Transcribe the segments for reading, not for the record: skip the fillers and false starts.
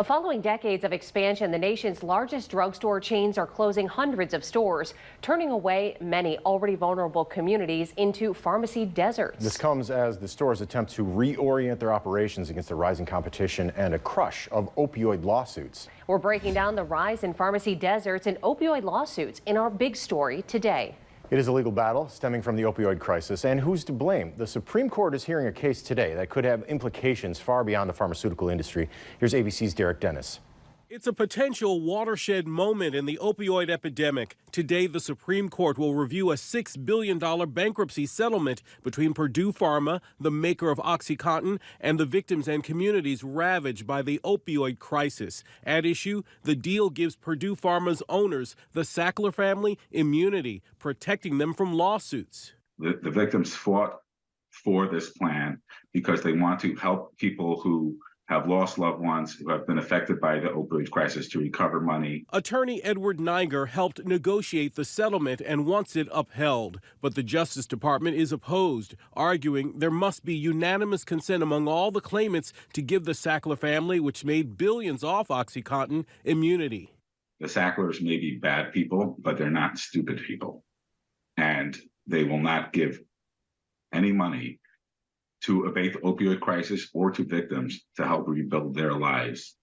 Following decades of expansion, the nation's largest drugstore chains are closing hundreds of stores, turning away many already vulnerable communities into pharmacy deserts. This comes as the stores attempt to reorient their operations against the rising competition and a crush of opioid lawsuits. We're breaking down the rise in pharmacy deserts and opioid lawsuits in our big story today. It is a legal battle stemming from the opioid crisis, and who's to blame? The Supreme Court is hearing a case today that could have implications far beyond the pharmaceutical industry. Here's ABC's Derek Dennis. It's a potential watershed moment in the opioid epidemic. Today, the Supreme Court will review a $6 billion bankruptcy settlement between Purdue Pharma, the maker of OxyContin, and the victims and communities ravaged by the opioid crisis. At issue, the deal gives Purdue Pharma's owners, the Sackler family, immunity, protecting them from lawsuits. The victims fought for this plan because they want to help people who have lost loved ones, who have been affected by the opioid crisis, to recover money. Attorney Edward Niger helped negotiate the settlement and wants it upheld. But the Justice Department is opposed, arguing there must be unanimous consent among all the claimants to give the Sackler family, which made billions off OxyContin, immunity. The Sacklers may be bad people, but they're not stupid people. And they will not give any money to abate the opioid crisis or to victims to help rebuild their lives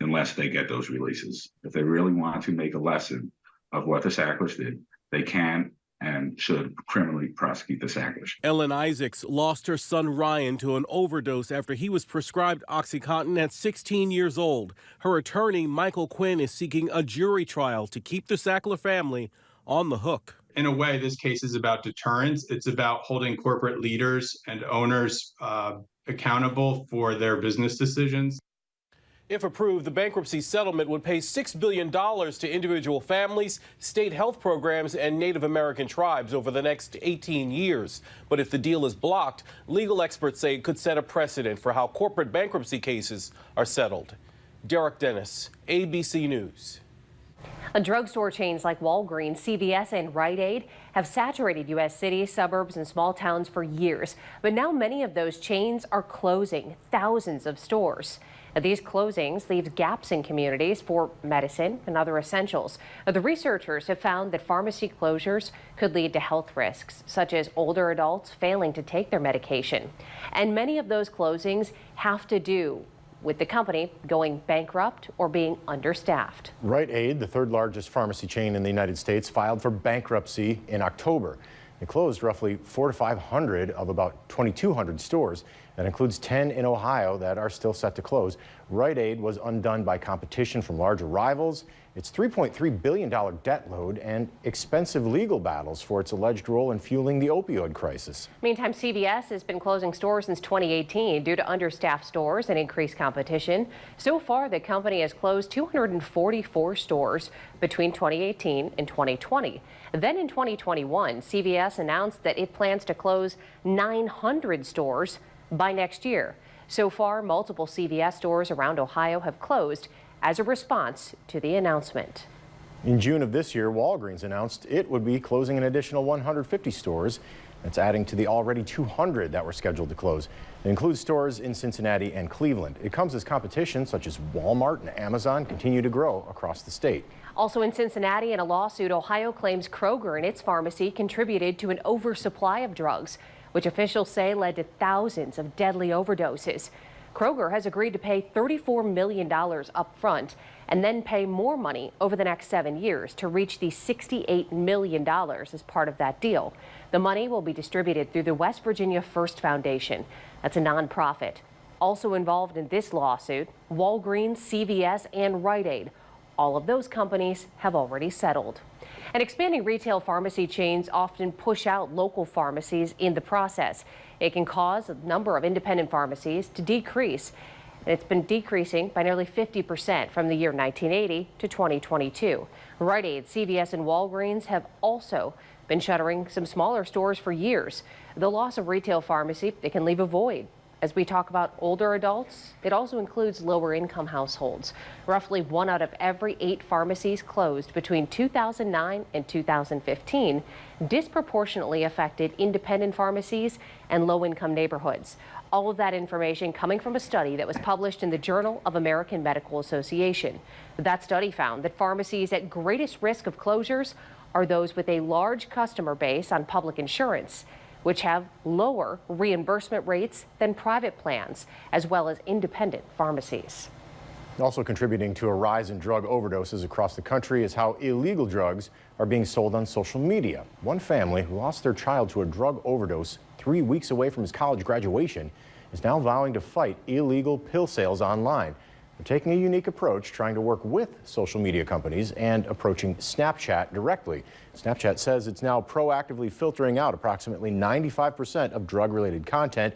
unless they get those releases. If they really want to make a lesson of what the Sacklers did, they can and should criminally prosecute the Sacklers. Ellen Isaacs lost her son Ryan to an overdose after he was prescribed OxyContin at 16 years old. Her attorney, Michael Quinn, is seeking a jury trial to keep the Sackler family on the hook. In a way, this case is about deterrence. It's about holding corporate leaders and owners accountable for their business decisions. If approved, the bankruptcy settlement would pay $6 billion to individual families, state health programs, and Native American tribes over the next 18 years. But if the deal is blocked, legal experts say it could set a precedent for how corporate bankruptcy cases are settled. Derek Dennis, ABC News. Drugstore chains like Walgreens, CVS, and Rite Aid have saturated U.S. cities, suburbs, and small towns for years. But now many of those chains are closing thousands of stores. Now, these closings leave gaps in communities for medicine and other essentials. Now, the researchers have found that pharmacy closures could lead to health risks, such as older adults failing to take their medication. And many of those closings have to do with the company going bankrupt or being understaffed. Rite Aid, the third largest pharmacy chain in the United States, filed for bankruptcy in October. It closed roughly 400 to 500 of about 2,200 stores. That includes 10 in Ohio that are still set to close. Rite Aid was undone by competition from larger rivals, its $3.3 billion debt load, and expensive legal battles for its alleged role in fueling the opioid crisis. Meantime, CVS has been closing stores since 2018 due to understaffed stores and increased competition. So far, the company has closed 244 stores between 2018 and 2020. Then in 2021, CVS announced that it plans to close 900 stores by next year. So far, multiple CVS stores around Ohio have closed as a response to the announcement. In June of this year, Walgreens announced it would be closing an additional 150 stores. That's adding to the already 200 that were scheduled to close. It includes stores in Cincinnati and Cleveland. It comes as competition such as Walmart and Amazon continue to grow across the state. Also in Cincinnati, in a lawsuit, Ohio claims Kroger and its pharmacy contributed to an oversupply of drugs, which officials say led to thousands of deadly overdoses. Kroger has agreed to pay $34 million up front and then pay more money over the next 7 years to reach the $68 million as part of that deal. The money will be distributed through the West Virginia First Foundation. That's a nonprofit. Also involved in this lawsuit, Walgreens, CVS, and Rite Aid. All of those companies have already settled. And expanding retail pharmacy chains often push out local pharmacies in the process. It can cause a number of independent pharmacies to decrease. And it's been decreasing by nearly 50% from the year 1980 to 2022. Rite Aid, CVS, and Walgreens have also been shuttering some smaller stores for years. The loss of retail pharmacy, it can leave a void. As we talk about older adults, it also includes lower income households. Roughly 1 out of every 8 pharmacies closed between 2009 and 2015 disproportionately affected independent pharmacies and low income neighborhoods. All of that information coming from a study that was published in the Journal of American Medical Association. That study found that pharmacies at greatest risk of closures are those with a large customer base on public insurance, which have lower reimbursement rates than private plans, as well as independent pharmacies. Also contributing to a rise in drug overdoses across the country is how illegal drugs are being sold on social media. One family who lost their child to a drug overdose 3 weeks away from his college graduation is now vowing to fight illegal pill sales online. They're taking a unique approach, trying to work with social media companies and approaching Snapchat directly. Snapchat says it's now proactively filtering out approximately 95% of drug-related content.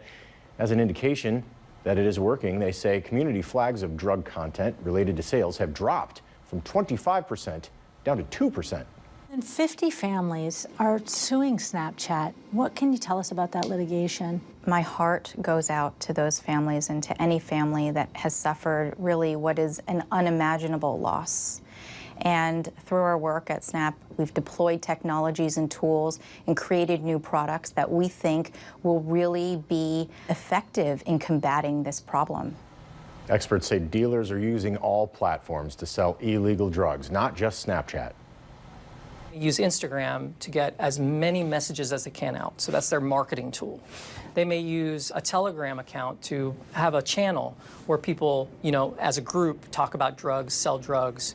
As an indication that it is working, they say community flags of drug content related to sales have dropped from 25% down to 2%. And 50 families are suing Snapchat. What can you tell us about that litigation? My heart goes out to those families and to any family that has suffered really what is an unimaginable loss. And through our work at Snap, we've deployed technologies and tools and created new products that we think will really be effective in combating this problem. Experts say dealers are using all platforms to sell illegal drugs, not just Snapchat. Use Instagram to get as many messages as they can out. So that's their marketing tool. They may use a Telegram account to have a channel where people, as a group, talk about drugs, sell drugs.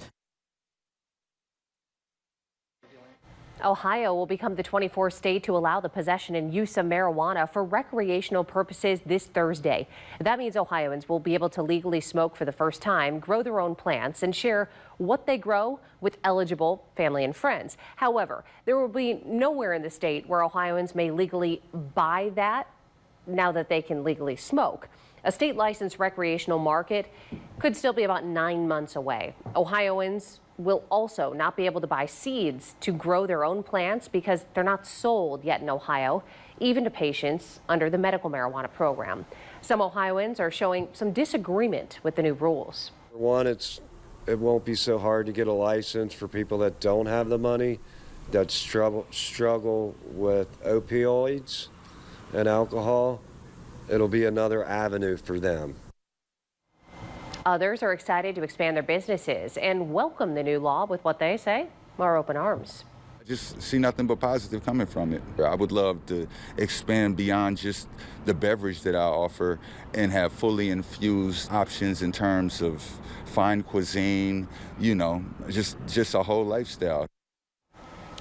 Ohio will become the 24th state to allow the possession and use of marijuana for recreational purposes this Thursday. That means Ohioans will be able to legally smoke for the first time, grow their own plants, and share what they grow with eligible family and friends. However, there will be nowhere in the state where Ohioans may legally buy that now that they can legally smoke. A state licensed recreational market could still be about 9 months away. Ohioans will also not be able to buy seeds to grow their own plants because they're not sold yet in Ohio, even to patients under the medical marijuana program. Some Ohioans are showing some disagreement with the new rules. For one, it won't be so hard to get a license for people that don't have the money, that struggle with opioids and alcohol. It'll be another avenue for them. Others are excited to expand their businesses and welcome the new law with what they say are open arms. I just see nothing but positive coming from it. I would love to expand beyond just the beverage that I offer and have fully infused options in terms of fine cuisine, just a whole lifestyle.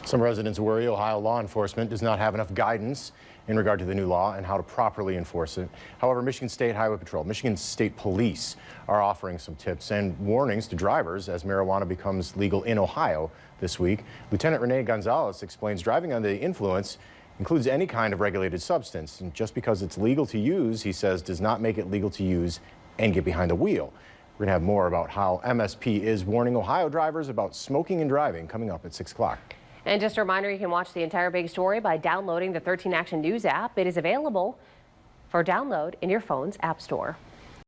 Some residents worry Ohio law enforcement does not have enough guidance in regard to the new law and how to properly enforce it. However, Michigan State Highway Patrol, Michigan State Police are offering some tips and warnings to drivers as marijuana becomes legal in Ohio this week. Lieutenant Renee Gonzalez explains driving under the influence includes any kind of regulated substance. And just because it's legal to use, he says, does not make it legal to use and get behind the wheel. We're going to have more about how MSP is warning Ohio drivers about smoking and driving coming up at 6 o'clock. And just a reminder, you can watch the entire big story by downloading the 13 Action News app. It is available for download in your phone's app store.